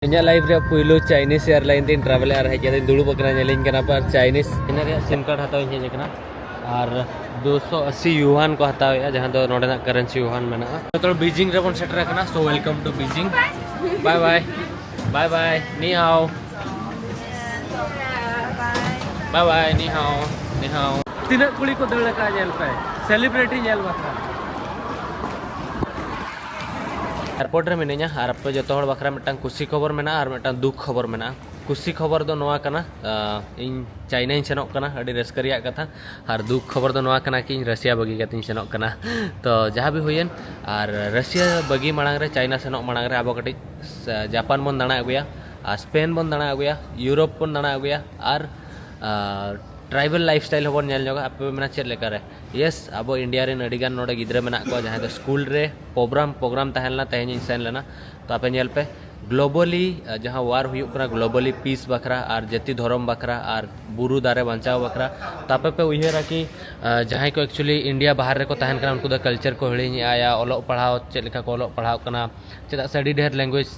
ᱤᱧᱟᱹᱜ ᱞᱟइफ ᱨᱮ ᱯᱩᱭᱞᱩ ᱪᱟइᱱᱤᱡ ᱮᱭᱟᱨᱞᱟइन ᱛᱤᱧ ᱴᱨᱟᱵᱷᱮᱞ ᱦᱮᱡ ᱠᱟᱛᱮᱧ ᱫᱩᱲᱩᱵ ᱟᱠᱟᱱᱟ ᱧᱮᱞᱤᱧ ᱠᱟᱱᱟ ᱯᱟᱨ ᱪᱟइᱱᱤᱡ ᱤᱱᱟᱹ ᱨᱮᱭᱟᱜ सिम कार्ड ᱦᱟᱛᱟᱣ ᱤᱧ ᱦᱮᱡ ᱟᱠᱟᱱᱟ ᱟᱨ 280 यूहान को हतावेगा जहाँ दो नोडेना करेंसी यूहान मेना तो बीजिंग रे बन सेटर करना so welcome to Beijing bye bye bye bye नी हाओ बाय बाय नी हाओ तीना कुड़ी को दड़ का जेल पे सेलिब्रिटी जेल बखरा एयरपोर्ट रे मिनिया और आप जो हड़ बखरा मिटांग खुशी खबर मेना और मिटांग दुख खबर मेना खुशी खबर दो नोआ कना इन चाइना इन सेनोक कना अड़ी रस्क रिया कथा और दुख खबर दो नोआ कना कि इन रसिया बगी कतिन सेनोक कना तो जहाँ भी हुयन और रसिया बगी मांग रे चाइना सेनोक मांग रे आबो कटी जापान बन दाना अगुया स्पेन बन दाना अगुया यूरोप बन दाना अगुया और ट्राइबल लाइफस्टाइल हबन नेल जोगा आप मेना चेक लेकर है यस अब इंडिया रे अड़ीगान नोडे गिद्रे मेना को जहाँ तो स्कूल रे प्रोग्राम तहलना तेज सेन लेना तो आप नेल पे ग्लोबली जहाँ वार हुई ग्लोबली पीस बखरा और जाति धर्म बखरा और बुरु दारे बचाव बखरा तो आप पे उहरा कि जहाँ को एक्चुअली इंडिया बाहर रे को तहन कना उनको कल्चर को हिड़ी आया ओलो पढ़ाओ चेका को ओलो पढ़ाओ कना चेदा से अड़ी ढेर लैंग्वेज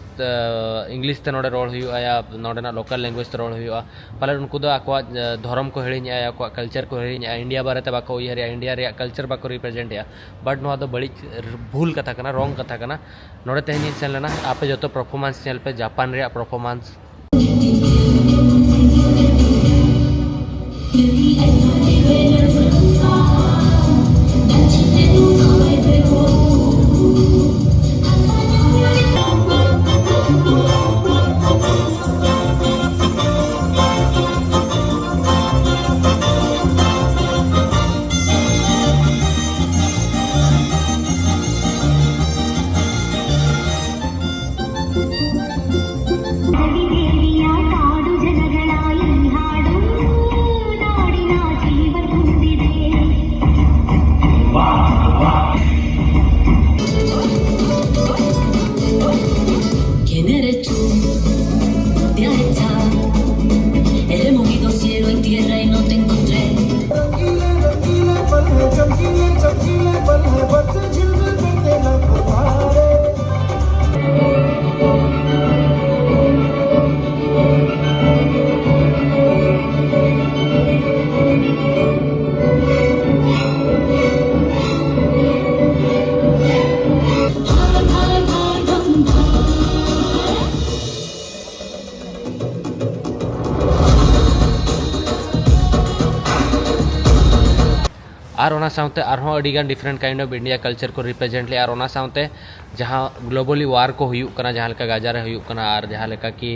इंग्लिश ते नोडे रोड हुआ या नोडेना लोकल लैंग्वेज ते रोड हुआ पाले उनको आको धर्म को हिड़ी आया आको कल्चर को हिड़ी इंडिया बारे ते बाको उहर इंडिया रे कल्चर बाको रिप्रेजेंट या बट नो दो बड़ी भूल कथा कना रॉन्ग कथा कना नोडे तेज सेन लेना आप जो परफॉर्मेंस चैनल पे जापान रे परफॉर्मेंस और ओना साउते आरहों अड़ीगान different kind of India culture को रिप्रेजेंट ले और ओना साउते जहाँ ग्लोबली वार को हुयुक कना जहाँ लेका गाजा रे हुयुक कना और जहाँ लेका कि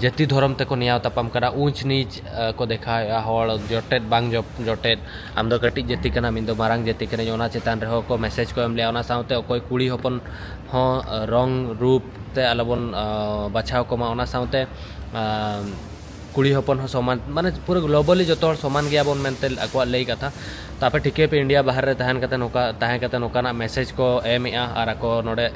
जाति धर्म ते को नियाव तपम कना ऊंच नीच को देखा हड़ जोटेट बांग जोटेट आम दो कटिज जाति कना मिन दो मारांग जाति कना ओना चेतान रे को मैसेज को एम ले ओना साउते अकोय कुड़ी हपन हो रंग रूप ते अलबन बचाव कोमा ओना साउते कुड़ी हपन हो समान माने पूरा ग्लोबली जो समान गया बन मेनते अको लई कथा तापे ठीके पे इंडिया बाहर रे तहन कते नोकाना मैसेज को एमेआ और अको नोडे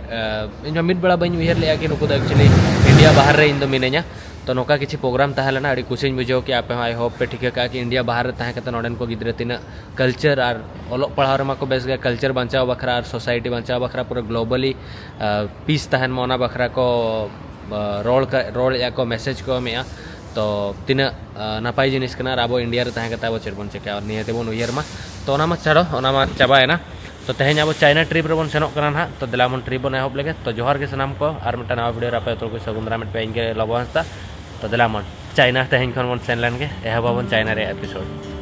इन मिड बेड़ा बन उहर लेया कि नुको एक्चुअली इंडिया बाहर रे इन दो मिने냐 तो नोका किसी प्रोग्राम तहलेना अड़ी कुछ बुझो कि आप आई होप पे ठीके का कि इंडिया बाहर रे तहन कते नोडेन को गिद्रे तीना कल्चर और ओलो पढ़ाव रे को बेस गया कल्चर बचाव बखरा और सोसाइटी बचाव बखरा पूरा ग्लोबली पीस तहन मोना बखरा को रोल या को मैसेज को एमेआ तो तीना नपाय जिनिस कना अब इंडिया रे तहन कते अब चेर बन चेका और नियते बन उहर मा तो ओना मा छाड़ो ओना मा चाबायना तो तेज अब चाइना ट्रिप रे बन सेनोक कना ना तो दिला मन ट्रिप बन एहब लेगे तो जोहर के सनाम को और मिटा नवा वीडियो रापे तो कोई सगुंदरा मिट पे इनके लबो हंसता तो दिला मन चाइना तेज खन बन सेन लेन के एहब बन चाइना रे एपिसोड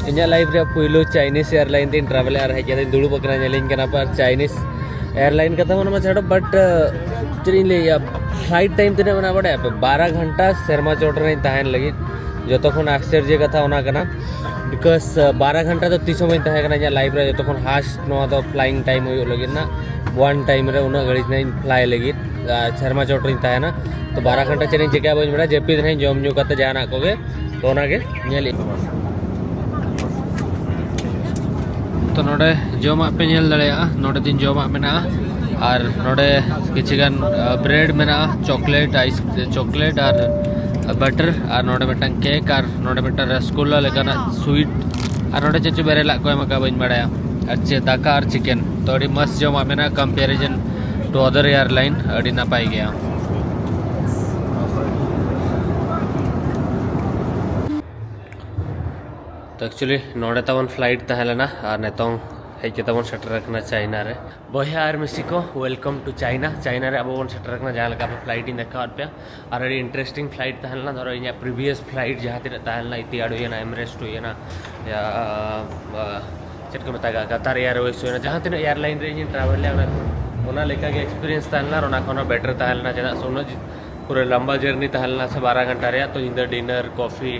ᱤᱧᱟᱹᱜ ᱞᱟᱭᱤᱯ ᱨᱮ ᱯᱩᱭᱞᱩ ᱪᱟइᱱᱤᱡ एयरलाइन ᱛᱤᱧ ᱴᱨᱟᱵᱷᱮᱞ ᱟᱨ ᱦᱮᱡ ᱠᱟᱛᱮᱧ ᱫᱩᱲᱩᱵ ᱟᱠᱟᱱᱟ ᱧᱮᱞᱤᱧ ᱠᱟᱱᱟ ᱯᱟᱨ ᱪᱟइᱱᱤᱡ एयरलाइन कथा मन छाड़ो बट चलिए लैया फ्लाइट टाइम तीना मना बड़े 12 घंटा शर्मा चोट रे तहन लगी जो तखन आश्चर्य कथा होना कना बिकॉज 12 घंटा तो तीसो में तहन कना लाइफ रे जो तखन हास्ट नो तो फ्लाइंग टाइम हो लगी ना वन टाइम रे उना घड़ी नहीं फ्लाई लगी शर्मा चोट रे तहना तो 12 घंटा चेन चिका बन बड़ा जपिद नहीं जम ᱧᱩ कते जाना कोगे तो ओनागे नेल तो नोडे जमा पे नेल दड़ेया नोडे दिन जमा मेना और नोडे किछिगान ब्रेड मेना चॉकलेट आइस चॉकलेट और बटर और नोडे मिटन केक और नोडे मिटन रसगुल्ला लेकाना स्वीट और नोडे चेचु बेरेला को एमका बन बड़ाया अच्छे दाका और चिकन तो अड़ी मस्त जमा मेना कंपैरिजन टू अदर एयरलाइन अड़ी नापाई गया तो एक्चुअली नोड़े तबन फ्लाइट तहलेना और नेतों हेज तबन सेटर रखना चाइना रे बया और Mexico welcome to China China रे अब बन सेटर रखना जहाँ लगा पे फ्लाइट इन देखा पे और अड़ी इंटरेस्टिंग फ्लाइट तहलना धरो इन प्रीवियस फ्लाइट जहाँ तीन तहलना इतियाडो ये ना एमरेस्ट हो ये ना या चेट को मतागा कतार एयरवेज हो ना जहाँ तीन एयरलाइन रे इन ट्रैवल ले ओना लेका के एक्सपीरियंस तहलना और ओना कोनो बेटर तहलना चेदा सोनो पूरे लंबा जर्नी तहलना से 12 घंटा रे तो in dinner coffee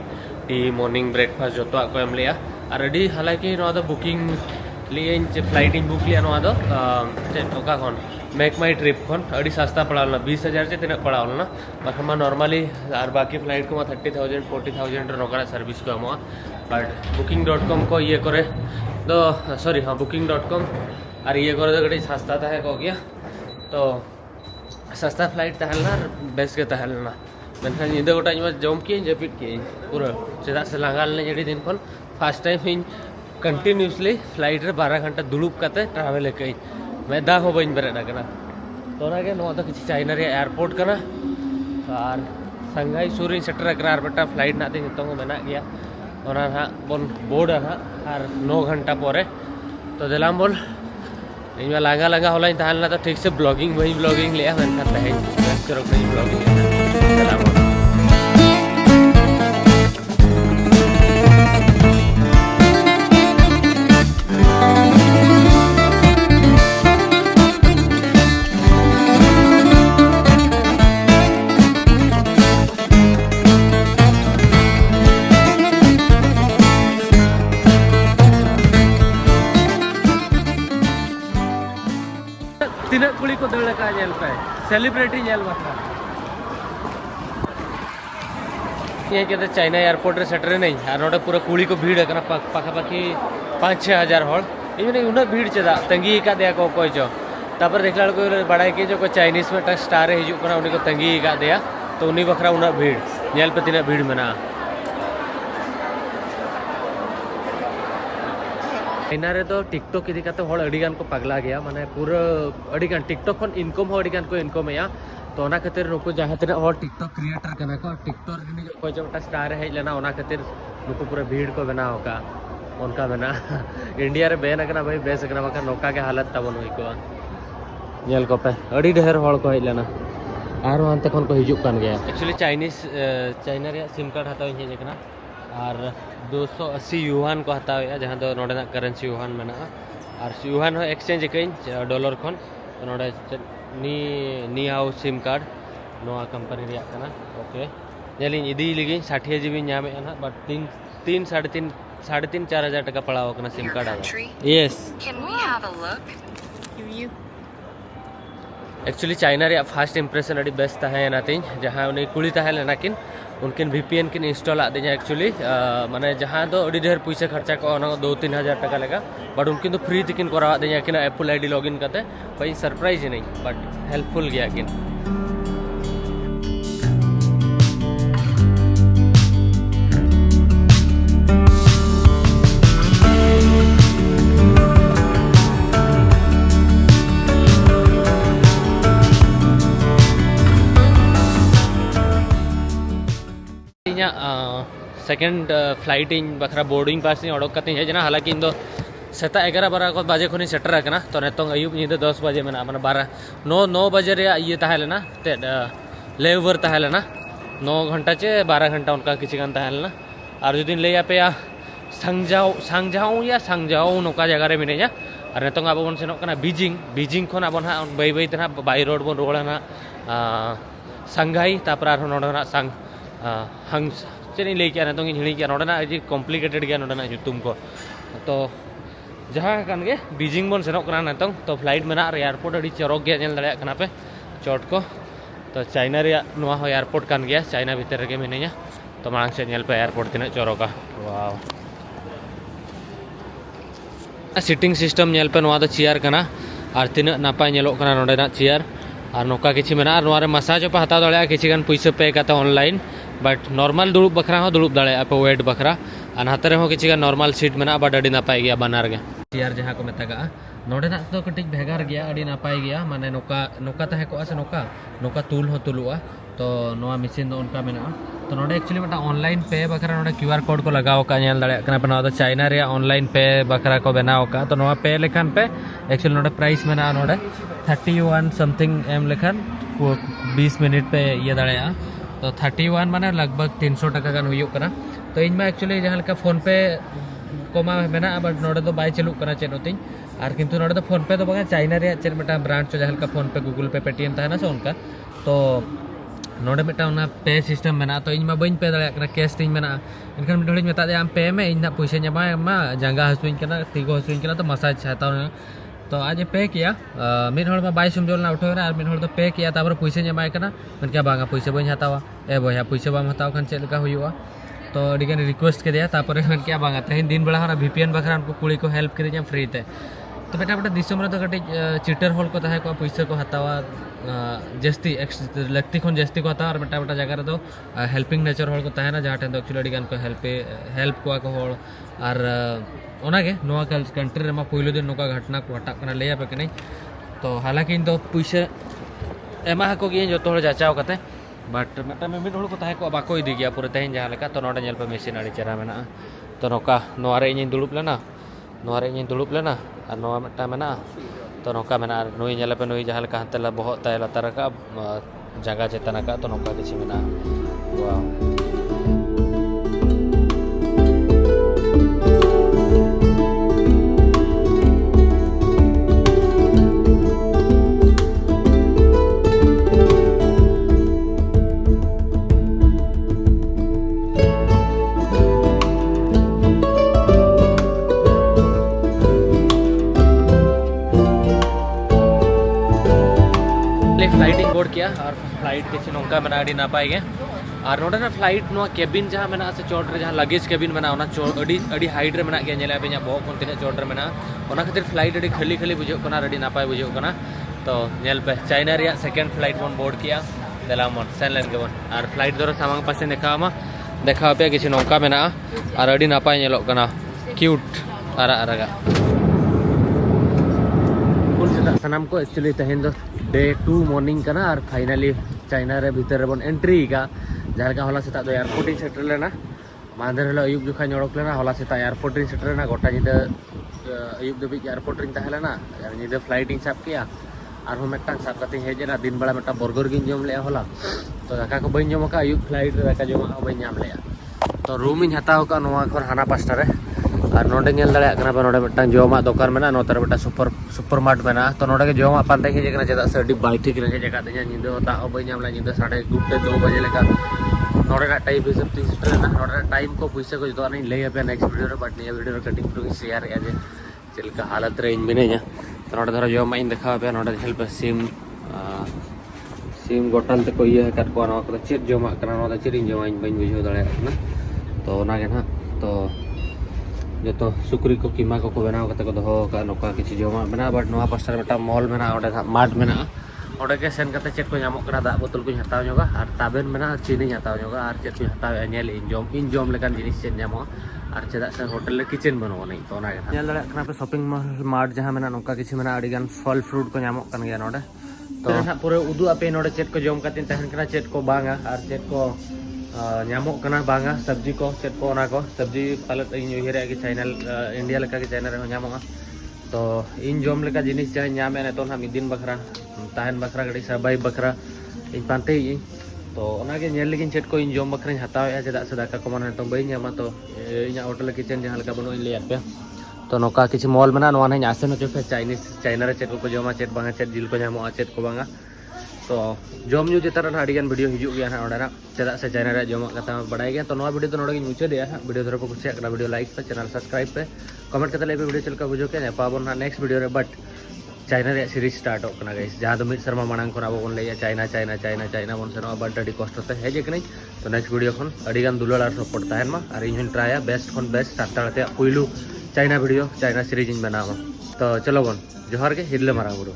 tea morning breakfast जो को एम लिया और अड़ी हालांकि नोदा बुकिंग लिए फ्लाइट इन बुक लिया नोदा ओका खन मेक माई ट्रिप खन अड़ी सस्ता पड़ालना 20,000 से तीन पड़ालना बट हम नॉर्मली और बाकी फ्लाइट को 30,000 40,000 नौकरा सर्विस को हम बट booking.com को ये करे तो सॉरी हाँ booking.com और ये करे तो गड़ी सस्ता था हो गया तो सस्ता फ्लाइट तहलना बेस्ट के तहलना मेनखान ᱧᱤᱫᱟᱹ गोटा जम किए जपिद किए पूरा चेदा से लांगा लेने जड़ी दिन खन first time in continuously flight रे 12 घंटा दुलुब कते ट्रैवल कई मैं दा हो बइन बेरेदा कना तो ना के नो तो किसी चाइना रे एयरपोर्ट कना और संघाई सूरी सेटर करा और बेटा फ्लाइट ना दिन तो मेना गया ओना ना बन बोर्ड ना और 9 घंटा परे तो दिलाम बोल इन लांगा लांगा होला तहलना तो ठीक से ब्लॉगिंग वही ब्लॉगिंग लिया मेनखान तहे बेस्ट करो नहीं ब्लॉगिंग दिलाम तीन कुड़ी को दौड़ का जेल पे सेलिब्रिटी जेल बता ये कहते चाइना एयरपोर्ट रे सेटर नहीं और नोडे पूरा कुड़ी को भीड़ है पाखापाखि 5-6 हजार हल इवन उन्हें भीड़ चेदा तंगी का दिया को कोई जो तापर देखला को बड़ा कि जो चाइनीज में स्टार हिजू कना उन्हीं को तंगी का दिया तो उन्हीं बखरा उन्हें भीड़ जेल पे तीन भीड़ मेना चाइना रे तो टिकटॉक इदी काते होड़ अडिगान को पगला गया माने पूरा अडिगान टिकटॉक खन इनकम हो अडिगान को इनकम या तो ओना खातिर नुको जहाँ तीन और टिकटॉक क्रिएटर कना को टिकटॉक कोई जो स्टार हेज लेना ओना खातिर नुको पूरा भीड़ को बनाओ का उनका बना इंडिया रे बेन कना भाई बेस कना बका नौका के हालत तबन होई को नेल को पे अड़ी ढेर होड़ को हेज लेना और वहां तक को हिजुक कान गया एक्चुअली चाइनीज चाइना रे सिम कार्ड हताव हेज कना और 280 युवान को हताव जहाँ दो नोडे करेंसी युवान मेना और युवान हो एक्सचेंज कई डॉलर खन तो नोडे नी नी आओ सिम कार्ड नोआ कंपनी रिया कना ओके जलिन इदी लगी 60 GB नामे ना बट 3-4 हजार टका पड़ा होकना सिम कार्ड आ यस एक्चुअली चाइना रे फर्स्ट इंप्रेशन अड़ी बेस्ट है ना तीन जहाँ उन्हें कुड़ी तहे लेना किन उनकिन VPN किन इंस्टॉल आदि एक्चुअली माने जहाँ तो अड़ी ढेर पैसा खर्चा को 2-3 हजार टका लगा बट उनकिन तो फ्री तिकिन करा दिया कि एप्पल ID लॉगिन करते कोई सरप्राइज ही नहीं बट हेल्पफुल गया किन second flight in Bakhra boarding pass ओडक कते हेजना हालांकि इन दो सेता 11-12 बजे खुनी सेटर करना तो नितों अयुब नींद 10 बजे में मैंने 9 बजे रे ये तहलेना लेवर तहलेना 9 घंटा चे 12 घंटा उनका किसी गान तहलेना और जो दिन ले पे सांगजाओ नौका जगह रे मिने और नितों अब बन सेनोक कना बीजिंग खन अब ना बै बै तना बाई रोड बन रोड़ा संघाई तापर नोडना सांग हंग चेनी लई क्या नितों हिड़ी क्या नोडना जी कॉम्प्लिकेटेड गया नोडना जुतुम को तो जहाँ कान गे बीजिंग बन सेनोक कना नितों तो फ्लाइट में एयरपोर्ट अड़ी चरक गया नेल दाड़े कना पे चोट को तो चाइना एयरपोर्ट कान गया चाइना भीतर रगे मिनिया तो मांग से नेल पे एयरपोर्ट तीन चोरोका वाव सीटिंग सिस्टम नेल पे नवा चेयर कना और तीन नापाय नेलो कना नोडेना चेयर और नौका किसी में और मसाज पे हता दाड़ा किसी गान पैसा पे करते ऑनलाइन बट नॉर्मल दुड़ुब बखरा हो दुड़ुब दाड़ा पे वेट बखरा और हाथ रे हो किसी का नॉर्मल सीट में बट अड़ी नापाय गया बनार गे चेयर जहाँ को मेता नोडेना तो कटिज भेगार गया अड़ी नापाय गया माने नौका नौका तहे को से नौका नौका तुल हो तुलुआ तो नोआ मशीन दो उनका मेना तो नोडे एक्चुअली मटा ऑनलाइन पे बखरा नोडे क्यूआर कोड को लगाओ का नेल दाड़ा कना पे नोआ चाइना रे ऑनलाइन पे बखरा को बनाओ का तो नोआ पे लेखान पे एक्चुअली नोडे प्राइस मेना नोडे 31 समथिंग एम लेखान 20 मिनट पे ये दाड़ा तो 31 माने लगभग 300 टका गान हुई कना तो इन में एक्चुअली जहाँ का फोन पे कोमा मेना बट नोडे तो बाय चलू कना चेन होती और किंतु नोडे तो फोन पे तो बगा चाइना रे चेन मेटा ब्रांड चो जहाँ का फोन पे गूगल पे पेटीएम था ना से उनका तो नोडे मेटा उना पे सिस्टम मेना तो इन में बइन पे दाड़ा कना कैश तीन मेना इनखान मिडोड़ी मेता दे आम पे में इन ना पैसा मा जांगा हसुइन कना तीगो हसुइन कना तो मसाज हताव तो आज पे किया मिड हड़ में बाय सुमजोल ना उठो और मिड हड़ तो पे किया तापर पैसा जमाय कना मन क्या बांगा पैसा बइन हतावा ए बया पैसा बाम हताव खान चेद का हुआ तो अड़ीगन रिक्वेस्ट के दिया तापर मन क्या बांगा तेहन दिन बेड़ा होना VPN बखरा उनको कुड़ी को हेल्प कर फ्री ते तो बेटा बेटा दिसम रे तो कटी चिटर होल को तहे को पैसा को हतावा जस्ती लगती खन जस्ती को हतावा और बेटा बेटा जगह रे तो हेल्पिंग नेचर होल को तहे ना जहाँ ठेन तो एक्चुअली अड़ीगन को हेल्प को होल और ओनागे नोआ कंट्री रे पहले दिन नोका घटना को हटा कना ले पे कने तो हालांकि इन तो पैसा एमा को गे जो जाचाव कते बट मेटा में मिड होल को तहे को बाको इदी गया पूरे तेहन जहाँ लेका तो नोडे नेल पे मशीन अड़ी चेहरा मेना तो नोका नोआ रे इन दुड़ुब लेना नोआ रे इन दुड़ुब लेना और नोआ मेटा मेना तो नौका मेना नुई नेल पे नुई जहाँ लेका हंते बहुत तय लतार का जगह चेतन का तो नौका किसी मेना वाह फ्लाइट बोर्ड किया और फ्लाइट किसी नौका मेना अड़ी नापाय गे और नोडे ना फ्लाइट नो केबिन जहाँ मेना से चोट रे जहाँ लगेज केबिन मेना अड़ी हाइट रे मेना गया नेला पे बहुत कोन तीन चोट रे मेना ओना खातिर फ्लाइट अड़ी खाली खाली बुझो कना अड़ी नापाय बुझो कना तो नेल पे चाइना रे सेकंड फ्लाइट बन बोर्ड किया देला मन सेन लेन के बन और फ्लाइट दर सामांग पासे देखा पे किसी नौका मेना और अड़ी नापाय नेलो कना क्यूट आरा आरागा सनाम को एक्चुअली तहन दो डे 2 मॉर्निंग कना और फाइनली चाइना रे भीतर बन एंट्री का जहाँ का होला सेता दो एयरपोर्ट इन सेटल लेना मांदर हलो अयुब जुखा नोड़क लेना होला सेता एयरपोर्ट इन सेटल लेना गोटा निदा अयुब दबी एयरपोर्ट इन तहले ना निदा फ्लाइट इन साब किया और हम एकटा साब कते हेजना दिन बेला मेटा बर्गर गिन जम ले होला तो दाका को बइन जम का अयुब फ्लाइट रे दाका जम बइन नाम ले तो रूम इन हताव का नोआ खर हाना पास्टा रे और नोडे नेल दाड़ा कना नोडे मिटन जोमा दोकान मेना नोतर बेटा सुपर मार्ट मेना तो नोडे के जोमा पांते हे जगना चेदा से अडी बाई ठीक रहे जगह दे निदो ता बई नाम ला निदो 2:30 बजे लेका नोडे ना टाइम हिसाब ती सेटल ना नोडे टाइम को पैसा को जो नहीं ले पे नेक्स्ट वीडियो रे बट निया वीडियो रे कटिंग प्रो शेयर या जे चलका हालत रे इन बिने तो नोडे धरो जोमा इन देखा पे नोडे हेल्प सिम गोटल ते को ये कट को ना को चेक जोमा कना नोडे चिरिन जोमा इन बइन बुझो दाड़ा ना तो ना के ना तो जो तो सुक्री को कीमा को बनाव कते को दो का नौका किसी जमा बना बट नोआ पास्टर बेटा मॉल में ओडे मार्ट में ओडे के सेन कते चेक को नामक कना दा बोतल को हताव जोगा और ताबेन में चीनी हताव जोगा और चेक को हताव नेल इन जम लेकान जिनिस चेन नामो और चेदा से होटल ले किचन बनो नहीं तो ना नेल दाड़ा कना पे शॉपिंग मार्ट जहां में नौका किसी में अड़ी गान फल फ्रूट को नामक कन गया नोडे तो ना पूरे उदु आपे नोडे चेक को जम कतिन तहन कना चेक को बांगा और चेक को नामक कना बांगा सब्जी को चेक को ना को सब्जी पालत इन उहिरे कि चाइना इंडिया लेका कि चाइना रे नामोगा तो इन जम लेका जिनिस जहाँ नामे तो ना मिद दिन बखरा तहन बखरा गड़ी सबाई बखरा इन पानते तो ओनागे नेल लेकिन चेक को इन जम बखरा हतावे चेदा से दाका को मन तो बई नामा तो इना होटल किचन जहाँ लेका बनो इन ले पे तो नौका किसी मॉल में ना आसे न चोफे चाइना रे चेक को जमा चेक बांगा चेक जिल को नामोगा चेक को बांगा तो जम न्यू चेतान अड़ीगान वीडियो हिजुग गया ना चेदा से चैनल रे जमा कथा बड़ाई गया तो वीडियो तो नोड़े मुचादे वीडियो धरो को कुसिया वीडियो लाइक पे चैनल सब्सक्राइब पे कमेंट करते ले वीडियो चलका बुझो के पाबन ना नेक्स्ट वीडियो रे बट चाइना रे सीरीज स्टार्ट होना गाइस जहाँ तो मिड शर्मा मांग खन अब बन लैया चाइना चाइना चाइना चाइना बन सेनों बट अड़ी कष्टते हेज कनी तो नेक्स्ट वीडियो खन अड़ीगान दुलार और सपोर्ट तहन मा और इन ट्राया बेस्ट खन बेस्ट सातारते पुइलू चाइना वीडियो चाइना सीरीज इन बनावा तो चलो बन जोहार के हिरले मारा बुरो।